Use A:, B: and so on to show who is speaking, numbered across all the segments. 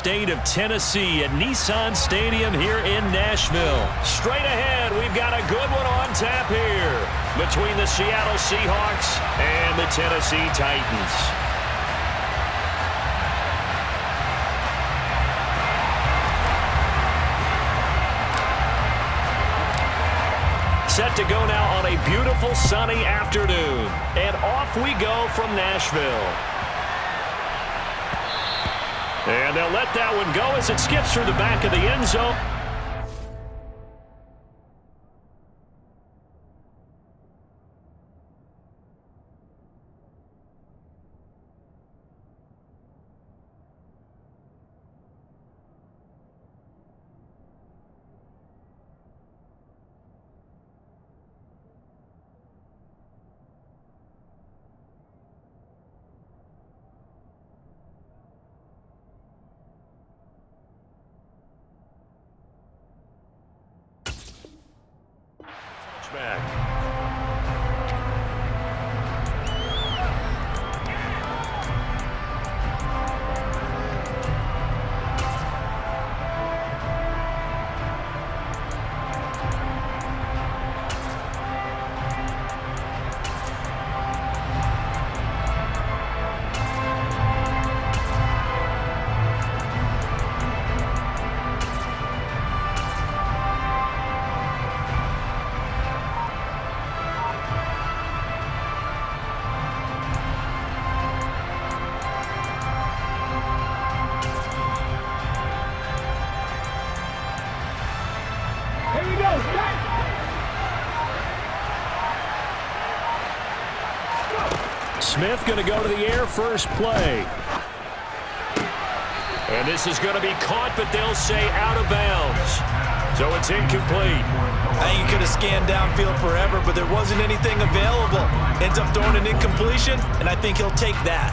A: state of Tennessee at Nissan Stadium here in Nashville. Straight ahead, we've got a good one on tap here between the Seattle Seahawks and the Tennessee Titans. Set to go now on a beautiful sunny afternoon. And off we go from Nashville. And they'll let that one go as it skips through the back of the end zone. Back. Smith going to go to the air first play. And this is going to be caught, but they'll say out of bounds. So it's incomplete.
B: I think he could have scanned downfield forever, but there wasn't anything available. Ends up throwing an incompletion, and I think he'll take that.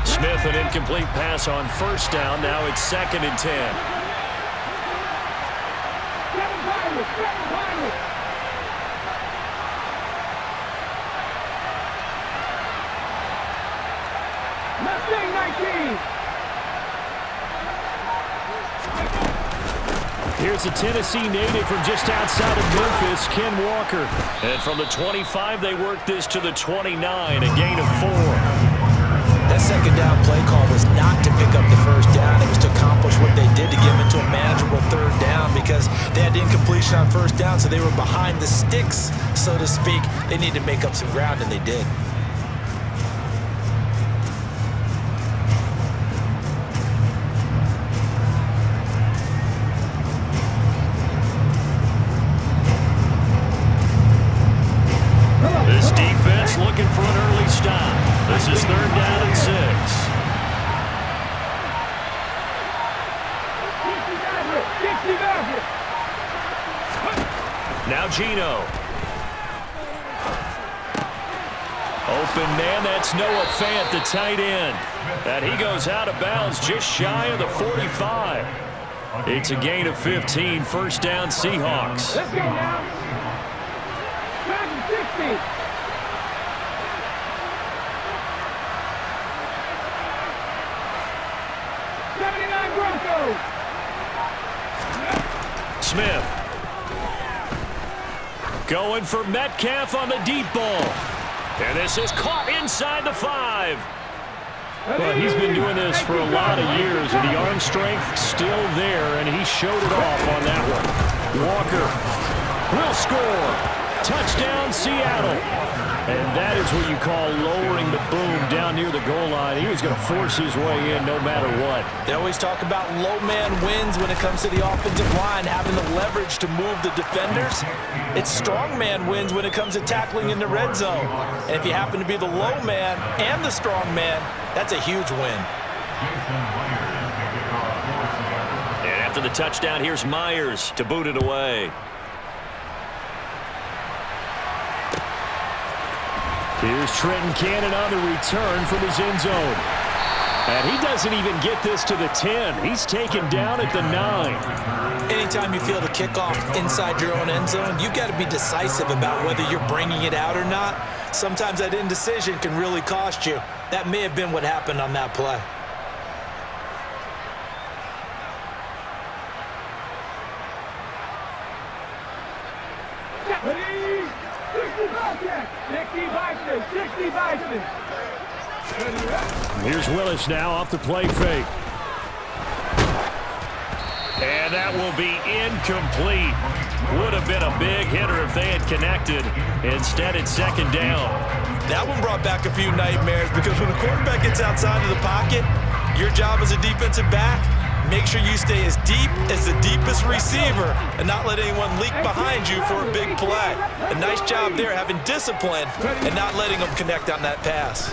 A: Smith, an incomplete pass on first down. Now it's 2nd and 10. Here's a Tennessee native from just outside of Memphis, Ken Walker. And from the 25, they work this to the 29, a gain of 4.
B: That second down play call was not to pick up the first down. It was to accomplish what they did to get them into a manageable 3rd down because they had incompletion on first down, so they were behind the sticks, so to speak. They needed to make up some ground, and they did.
A: This defense looking for an early stop. This is 3rd down and 6. Now Gino. Open man, that's Noah Fant, the tight end. And he goes out of bounds just shy of the 45. It's a gain of 15, 1st down Seahawks.
C: Let's go now. 60.
A: Smith. Going for Metcalf on the deep ball. And this is caught inside the 5. Well, he's been doing this for a lot of years, and the arm strength still there, and he showed it off on that one. Walker will score. Touchdown, Seattle. And that is what you call lowering the boom down near the goal line. He was going to force his way in no matter what.
B: They always talk about low man wins when it comes to the offensive line, having the leverage to move the defenders. It's strong man wins when it comes to tackling in the red zone. And if you happen to be the low man and the strong man, that's a huge win.
A: And after the touchdown, here's Myers to boot it away. Here's Trenton Cannon on the return from his end zone. And he doesn't even get this to the 10. He's taken down at the 9.
B: anytime you feel the kickoff inside your own end zone, you've got to be decisive about whether you're bringing it out or not. Sometimes that indecision can really cost you. That may have been what happened on that play.
A: Here's Willis now off the play fake. And that will be incomplete. Would have been a big hitter if they had connected. Instead, it's second down.
B: That one brought back a few nightmares because when a quarterback gets outside of the pocket, your job as a defensive back, make sure you stay as deep as the deepest receiver and not let anyone leak behind you for a big play. A nice job there having discipline and not letting them connect on that pass.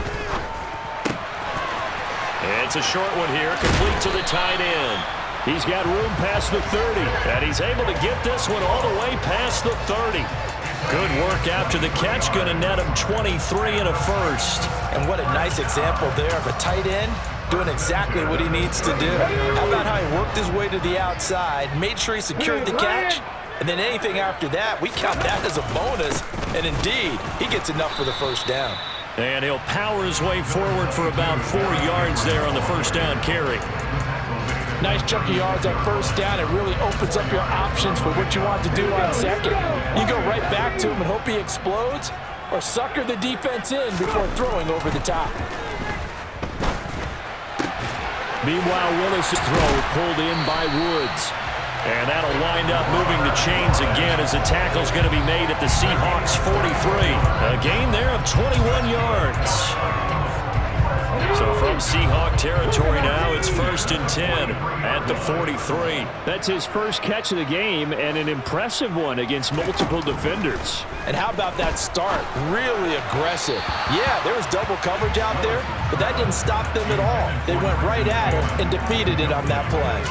A: It's a short one here, complete to the tight end. He's got room past the 30, and he's able to get this one all the way past the 30. Good work after the catch, going to net him 23 and a first.
B: And what a nice example there of a tight end doing exactly what he needs to do. How about how he worked his way to the outside, made sure he secured the catch, and then anything after that, we count that as a bonus. And indeed, he gets enough for the first down.
A: And he'll power his way forward for about 4 yards there on the first down carry.
B: Nice chunk of yards on first down. It really opens up your options for what you want to do on second. You go right back to him and hope he explodes, or sucker the defense in before throwing over the top.
A: Meanwhile, Willis' throw pulled in by Woods. And that'll wind up moving the chains again as the tackle's going to be made at the Seahawks 43. A gain there of 21 yards. So from Seahawk territory now, it's 1st and 10 at the 43.
C: That's his first catch of the game and an impressive one against multiple defenders.
B: And how about that start? Really aggressive. Yeah, there was double coverage out there, but that didn't stop them at all. They went right at it and defeated it on that play.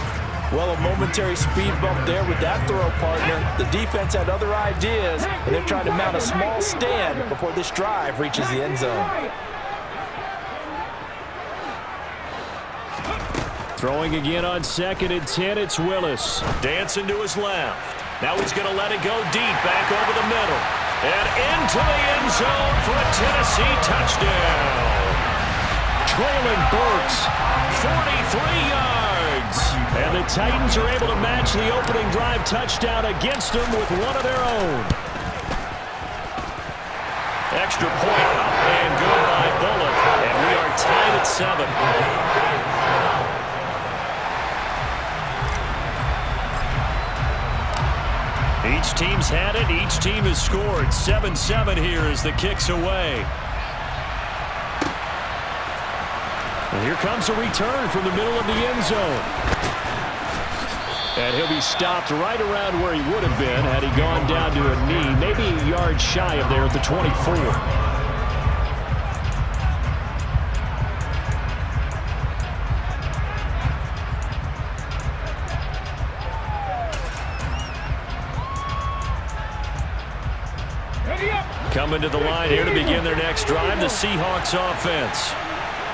B: Well, a momentary speed bump there with that throw partner. The defense had other ideas, and they're trying to mount a small stand before this drive reaches the end zone.
A: Throwing again on 2nd and 10, it's Willis. Dancing to his left. Now he's going to let it go deep, back over the middle. And into the end zone for a Tennessee touchdown. Traylon Burks, 43 yards. And the Titans are able to match the opening drive touchdown against them with one of their own. Extra point up and good by Bullock. And we are tied at 7. Each team's had it. Each team has scored. 7-7 here as the kick's away. And here comes a return from the middle of the end zone. And he'll be stopped right around where he would have been had he gone down to a knee, maybe a yard shy of there at the 24. Coming to the line here to begin their next drive, the Seahawks offense.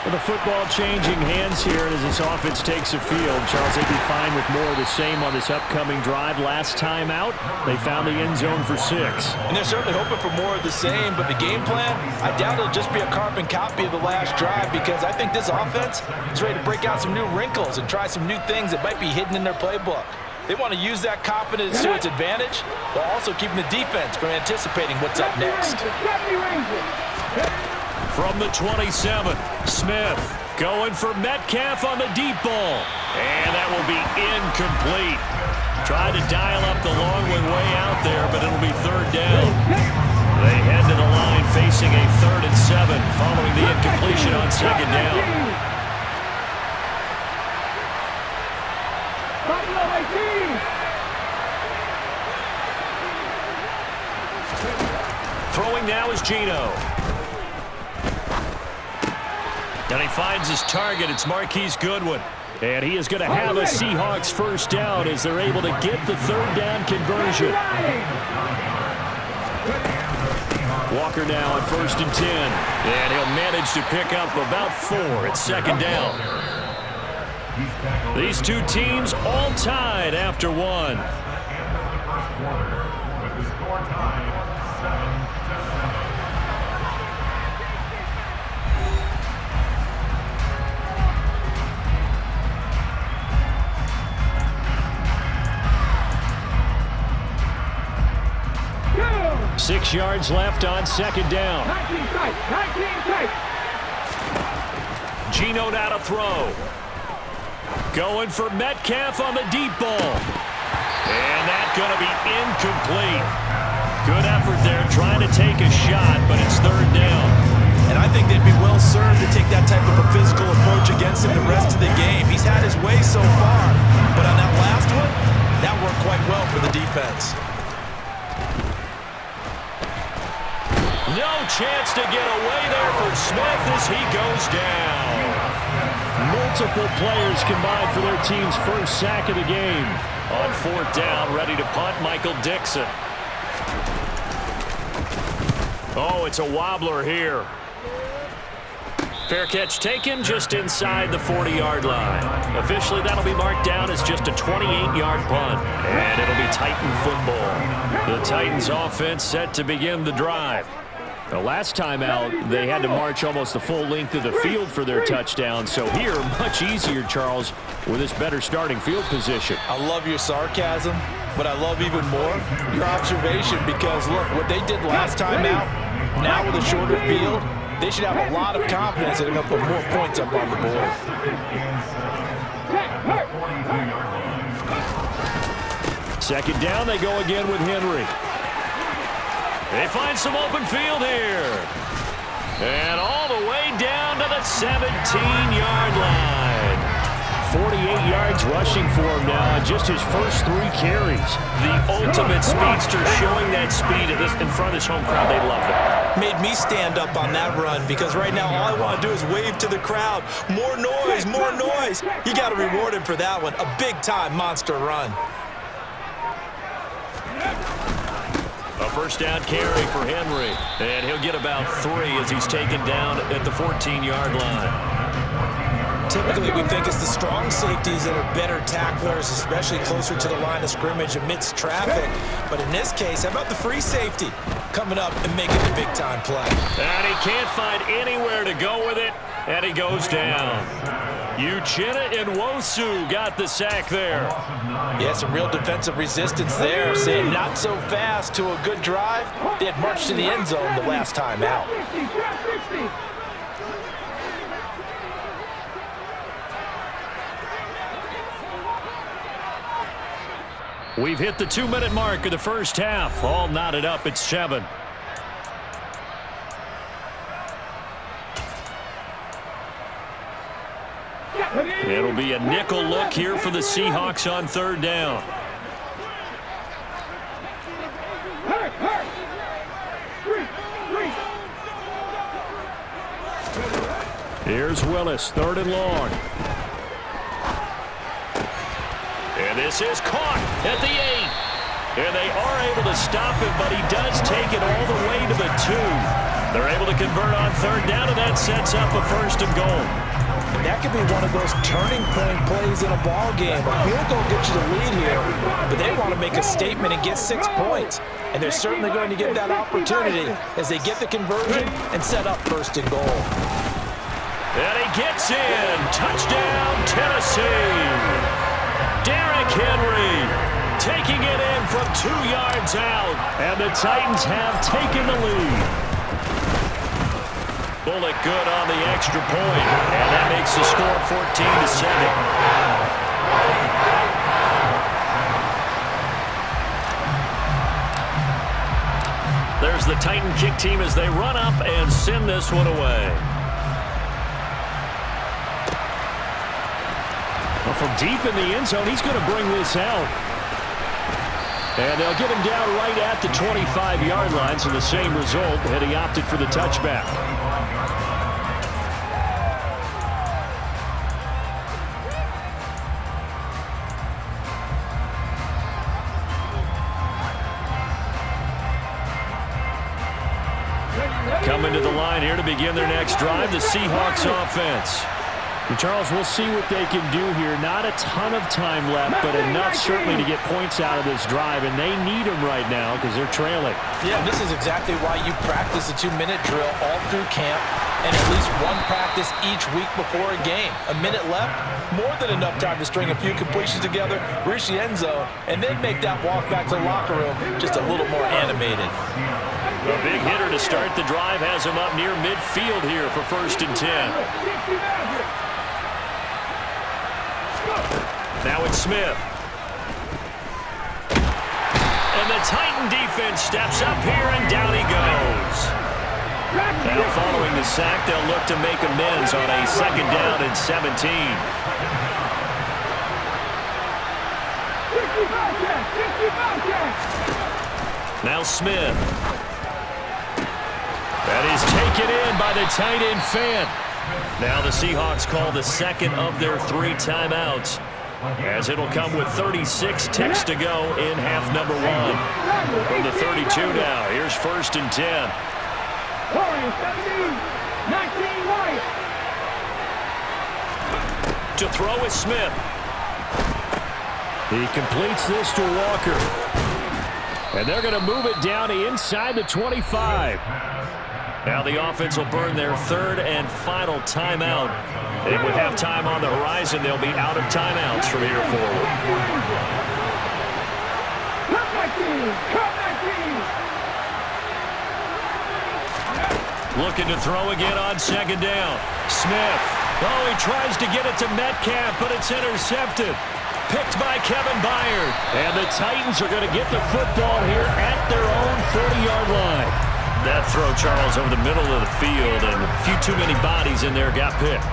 C: Well, the football changing hands here as this offense takes the field. Charles, they'd be fine with more of the same on this upcoming drive. Last time out, they found the end zone for 6.
B: And they're certainly hoping for more of the same, but the game plan, I doubt it'll just be a carbon copy of the last drive because I think this offense is ready to break out some new wrinkles and try some new things that might be hidden in their playbook. They want to use that confidence to its advantage while also keeping the defense from anticipating what's up next.
A: From the 27, Smith going for Metcalf on the deep ball. And that will be incomplete. Tried to dial up the long one way out there, but it'll be 3rd down. They head to the line facing a 3rd and 7 following the incompletion on 2nd down. Throwing now is Geno. And he finds his target. It's Marquise Goodwin. And he is going to have a Seahawks first down as they're able to get the 3rd down conversion. Walker now on 1st and 10. And he'll manage to pick up about 4 at 2nd down. These two teams all tied after one.
D: With the score tied
A: 6 yards left on second down.
D: 19 tight.
A: Geno now to throw. Going for Metcalf on the deep ball. And that's going to be incomplete. Good effort there trying to take a shot, but it's third down.
B: And I think they'd be well served to take that type of a physical approach against him the rest of the game. He's had his way so far, but on that last one, that worked quite well for the defense.
A: No chance to get away there for Smith as he goes down. Multiple players combined for their team's first sack of the game. On fourth down, ready to punt, Michael Dixon. Oh, it's a wobbler here. Fair catch taken just inside the 40-yard line. Officially, that'll be marked down as just a 28-yard punt. And it'll be Titan football. The Titans offense set to begin the drive. The last time out, they had to march almost the full length of the field for their touchdown. So here, much easier, Charles, with this better starting field position.
B: I love your sarcasm, but I love even more your observation because, look, what they did last time out, now with a shorter field, they should have a lot of confidence that they're going to put more points up on the board.
A: Second down, they go again with Henry. They find some open field here. And all the way down to the 17-yard line. 48 yards rushing for him now on just his first 3 carries. The ultimate speedster showing that speed in front of his home crowd. They love it.
B: Made me stand up on that run because right now all I want to do is wave to the crowd. More noise, more noise. You got to reward him for that one. A big-time monster run.
A: A first down carry for Henry. And he'll get about 3 as he's taken down at the 14-yard line.
B: Typically, we think it's the strong safeties that are better tacklers, especially closer to the line of scrimmage amidst traffic. But in this case, how about the free safety coming up and making the big-time play?
A: And he can't find anywhere to go with it, and he goes down. Uchenna Nwosu got the sack there.
B: Yeah, some real defensive resistance there, saying not so fast to a good drive. They had marched to the end zone the last time out.
A: We've hit the 2-minute mark of the first half. All knotted up at 7. It'll be a nickel look here for the Seahawks on third down. Here's Willis, 3rd and long. And this is caught at the 8. And they are able to stop him, but he does take it all the way to the 2. They're able to convert on third down, and that sets up a 1st and goal.
B: And that could be one of those turning point plays in a ball game. A field goal gets you the lead here, but they want to make a statement and get 6 points. And they're certainly going to get that opportunity as they get the conversion and set up 1st and goal.
A: And he gets in. Touchdown, Tennessee. Derrick Henry taking it in from 2 yards out. And the Titans have taken the lead. Bullet good on the extra point, and that makes the score 14-7. There's the Titan kick team as they run up and send this one away. Well, from deep in the end zone, he's going to bring this out. And they'll get him down right at the 25-yard line, so the same result, had he opted for the touchback. Coming to the line here to begin their next drive, the Seahawks offense.
C: Charles, we'll see what they can do here. Not a ton of time left, but enough certainly to get points out of this drive, and they need them right now because they're trailing.
B: Yeah, this is exactly why you practice a 2-minute drill all through camp and at least one practice each week before a game. A minute left, more than enough time to string a few completions together, reach the end zone, and then make that walk back to the locker room just a little more animated.
A: A big hitter to start the drive has him up near midfield here for 1st and 10. Now it's Smith. And the Titan defense steps up here, and down he goes. Now following the sack, they'll look to make amends on a 2nd down and 17. Now Smith. That is taken in by the tight end Fant. Now the Seahawks call the 2nd of their 3 timeouts, as it'll come with 36 ticks to go in half number 1. From the 32 now, here's 1st and 10. To throw is Smith.
C: He completes this to Walker. And they're going to move it down to inside the 25.
A: Now the offense will burn their 3rd and final timeout. And with halftime on the horizon, they'll be out of timeouts from here forward. Looking to throw again on 2nd down. Smith. Oh, he tries to get it to Metcalf, but it's intercepted. Picked by Kevin Byard.
C: And the Titans are going to get the football here at their own 40-yard line.
A: That throw, Charles, over the middle of the field, and a few too many bodies in there got picked.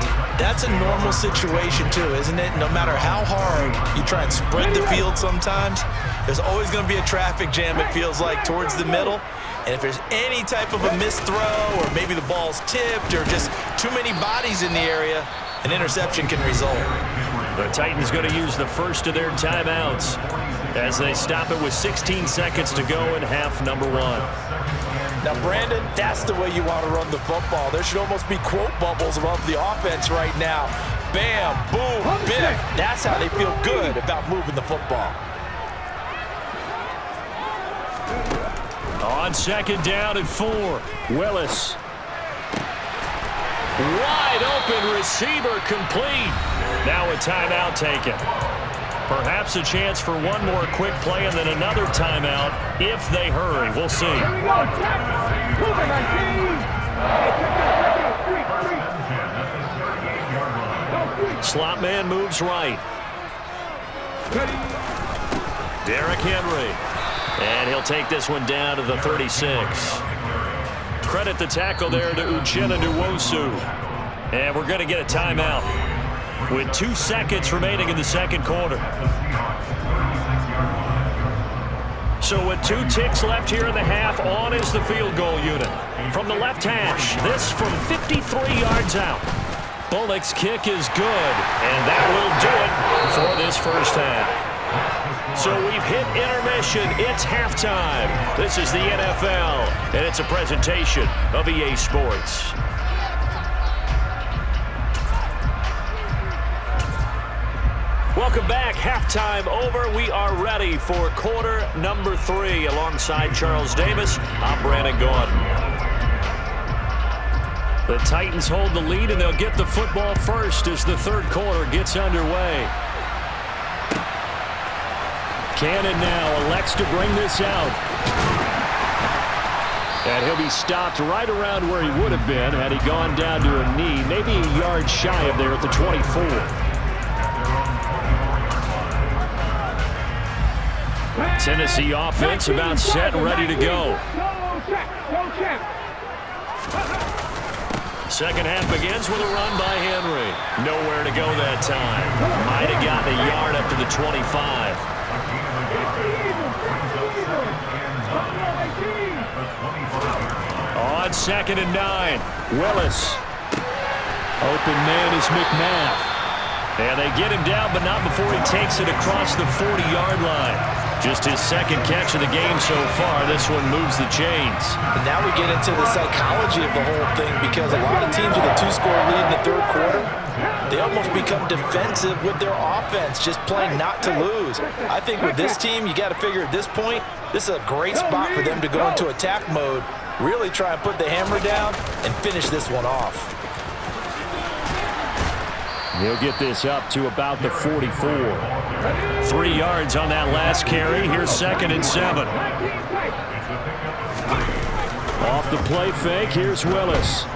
B: That's a normal situation, too, isn't it? No matter how hard you try and spread the field sometimes, there's always going to be a traffic jam, it feels like, towards the middle. And if there's any type of a missed throw, or maybe the ball's tipped, or just too many bodies in the area, an interception can result.
A: The Titans going to use the 1st of their timeouts as they stop it with 16 seconds to go in half number 1.
B: Now, Brandon, that's the way you want to run the football. There should almost be quote bubbles above the offense right now. Bam, boom, biff. That's how they feel good about moving the football.
A: On 2nd down and 4, Willis. Wide open receiver complete. Now a timeout taken. Perhaps a chance for one more quick play and then another timeout if they hurry. We'll see. Slot man moves right. Derrick Henry. And he'll take this one down to the 36. Credit the tackle there to Uchenna Nwosu. And we're going to get a timeout with 2 seconds remaining in the 2nd quarter. So with 2 ticks left here in the half, on is the field goal unit. From the left hash, this from 53 yards out. Bullock's kick is good, and that will do it for this 1st half. So we've hit intermission. It's halftime. This is the NFL, and it's a presentation of EA Sports. Welcome back. Halftime over. We are ready for quarter number 3. Alongside Charles Davis, I'm Brandon Gordon. The Titans hold the lead, and they'll get the football first as the 3rd quarter gets underway. Cannon now elects to bring this out. And he'll be stopped right around where he would have been had he gone down to a knee, maybe a yard shy of there at the 24. Tennessee offense about set and ready to go. 2nd half begins with a run by Henry. Nowhere to go that time. Might have gotten a yard up to the 25. On 2nd and 9, Willis. Open man is McNabb. And they get him down, but not before he takes it across the 40-yard line. Just his second catch of the game so far. This one moves the chains.
B: And now we get into the psychology of the whole thing, because a lot of teams with a 2-score lead in the third quarter, they almost become defensive with their offense, just playing not to lose. I think with this team, you got to figure at this point, this is a great spot for them to go into attack mode, really try and put the hammer down and finish this one off.
C: He'll get this up to about the 44.
A: 3 yards on that last carry. Here's 2nd and 7.
C: Off the play fake, here's Willis.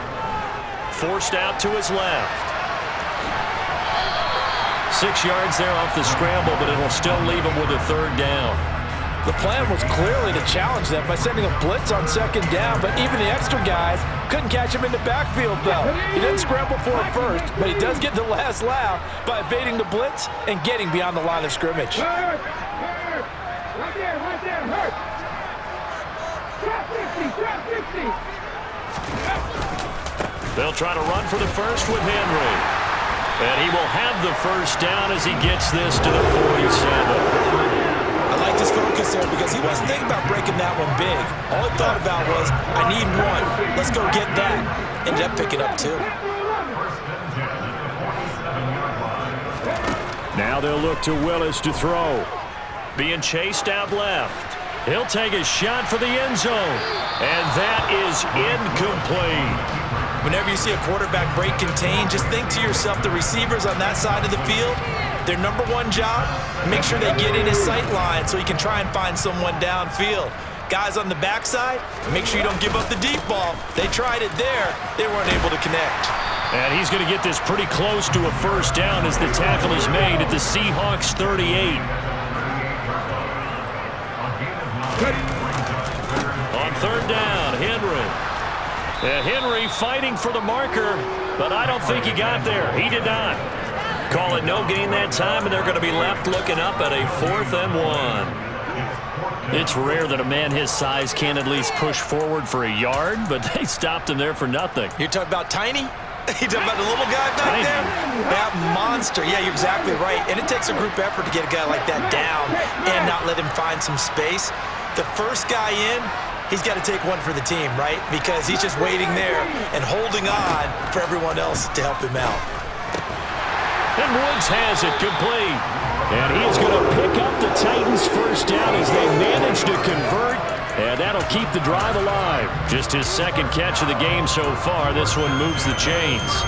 A: Forced out to his left. 6 yards there off the scramble, but it'll still leave him with a 3rd down.
B: The plan was clearly to challenge them by sending a blitz on 2nd down, but even the extra guys couldn't catch him in the backfield, though. He didn't scramble for it first, but he does get the last laugh by evading the blitz and getting beyond the line of scrimmage.
D: Hurt. Right there, hurt. Trap 60.
A: They'll try to run for the first with Henry. And he will have the first down as he gets this to the 47.
B: I liked his focus there because he wasn't thinking about breaking that one big. All he thought about was, I need 1. Let's go get that. Ended up picking up 2.
C: Now they'll look to Willis to throw.
A: Being chased out left. He'll take a shot for the end zone. And that is incomplete.
B: Whenever you see a quarterback break contain, just think to yourself, the receivers on that side of the field, their number 1 job, make sure they get in his sight line so he can try and find someone downfield. Guys on the backside, make sure you don't give up the deep ball. They tried it there. They weren't able to connect.
A: And he's going to get this pretty close to a first down as the tackle is made at the Seahawks 38. On 3rd down, Henry. And Henry fighting for the marker, but I don't think he got there. He did not. Call it no gain that time, and they're going to be left looking up at a 4th and 1.
C: It's rare that a man his size can't at least push forward for a yard, but they stopped him there for nothing.
B: You're talking about Tiny? You talking about the little guy back there? That monster. Yeah, you're exactly right. And it takes a group effort to get a guy like that down and not let him find some space. The first guy in, he's got to take one for the team, right? Because he's just waiting there and holding on for everyone else to help him out.
A: And Woods has it complete. And he's going to pick up the Titans' first down as they manage to convert. And that'll keep the drive alive. Just his 2nd catch of the game so far. This one moves the chains.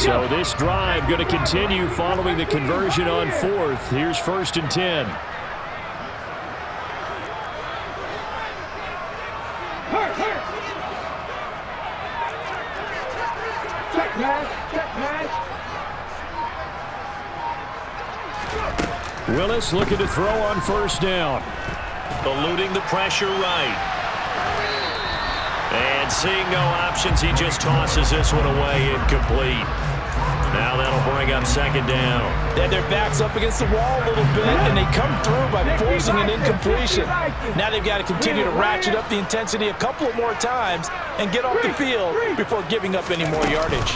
C: So this drive going to continue following the conversion on 4th. Here's 1st and 10. Willis looking to throw on 1st down.
A: Eluding the pressure right. And seeing no options, he just tosses this one away incomplete. Now that'll bring up 2nd down.
B: They had their backs up against the wall a little bit, and they come through by forcing an incompletion. Now they've got to continue to ratchet up the intensity a couple of more times and get off the field before giving up any more yardage.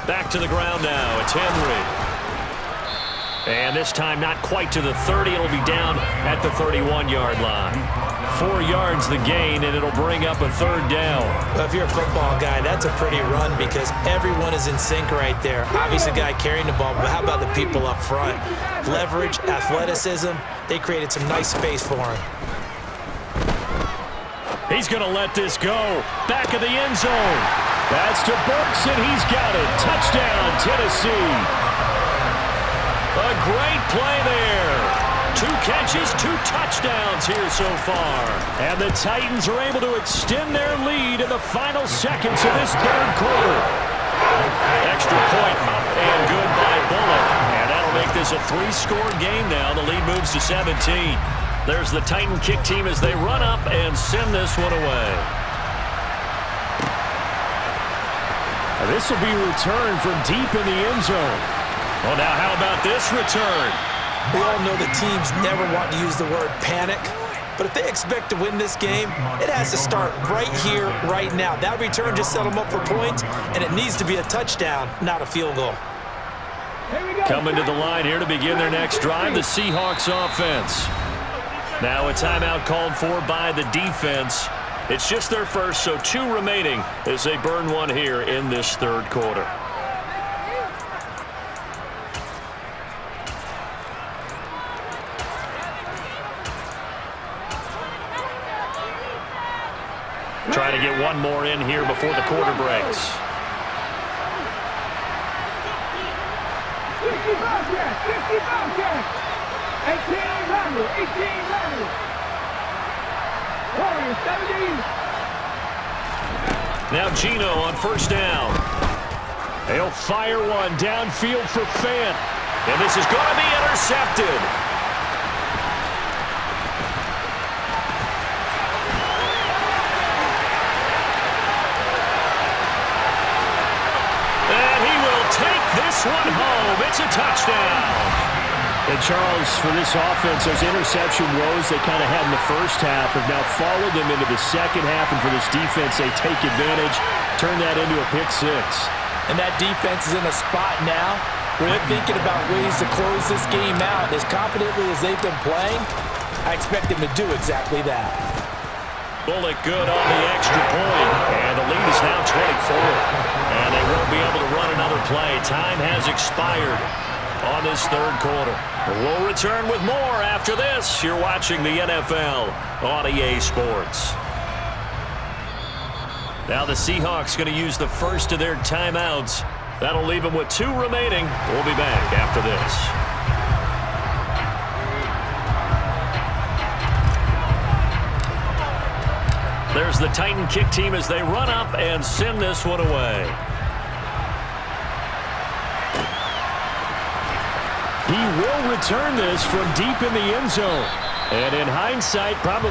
A: Back to the ground now. It's Henry. And this time not quite to the 30. It'll be down at the 31-yard line. 4 yards the gain, and it'll bring up a 3rd down.
B: Well, if you're a football guy, that's a pretty run because everyone is in sync right there. Obviously, the guy carrying the ball, but how about the people up front? Leverage, athleticism, they created some nice space for him.
A: He's going to let this go. Back of the end zone.
C: That's to Burks, and he's got it. Touchdown, Tennessee.
A: A great play there. 2 catches, 2 touchdowns here so far.
C: And the Titans are able to extend their lead in the final seconds of this 3rd quarter.
A: Extra point up and good by Bullock. And that'll make this a 3-score game now. The lead moves to 17. There's the Titan kick team as they run up and send this one away.
C: This will be returned from deep in the end zone.
A: Well, now how about this return?
B: We all know the teams never want to use the word panic, but if they expect to win this game, it has to start right here, right now. That return just set them up for points, and it needs to be a touchdown, not a field goal.
D: Here we go.
A: Coming to the line here to begin their next drive, the Seahawks offense. Now a timeout called for by the defense. It's just their first, so 2 remaining as they burn one here in this third quarter. Trying to get one more in here before the quarter breaks.
D: 55 yards, 55 yards. 18 runners, 18 runners. Warriors, 70.
A: Now Gino on first down.
C: They'll fire one downfield for Fant.
A: And this is going to be intercepted. And he will take this one home. It's a touchdown.
C: And Charles, for this offense, those interception woes they kind of had in the first half have now followed them into the second half. And for this defense, they take advantage, turn that into a pick 6.
B: And that defense is in a spot now where they're thinking about ways to close this game out. As confidently as they've been playing, I expect them to do exactly that.
A: Bullock good on the extra point. And the lead is now 24. And they won't be able to run another play. Time has expired on this third quarter. We'll return with more after this. You're watching the NFL on EA Sports. Now the Seahawks going to use the first of their timeouts. That'll leave them with 2 remaining. We'll be back after this. There's the Titan kick team as they run up and send this one away.
C: He will return this from deep in the end zone. And in hindsight, probably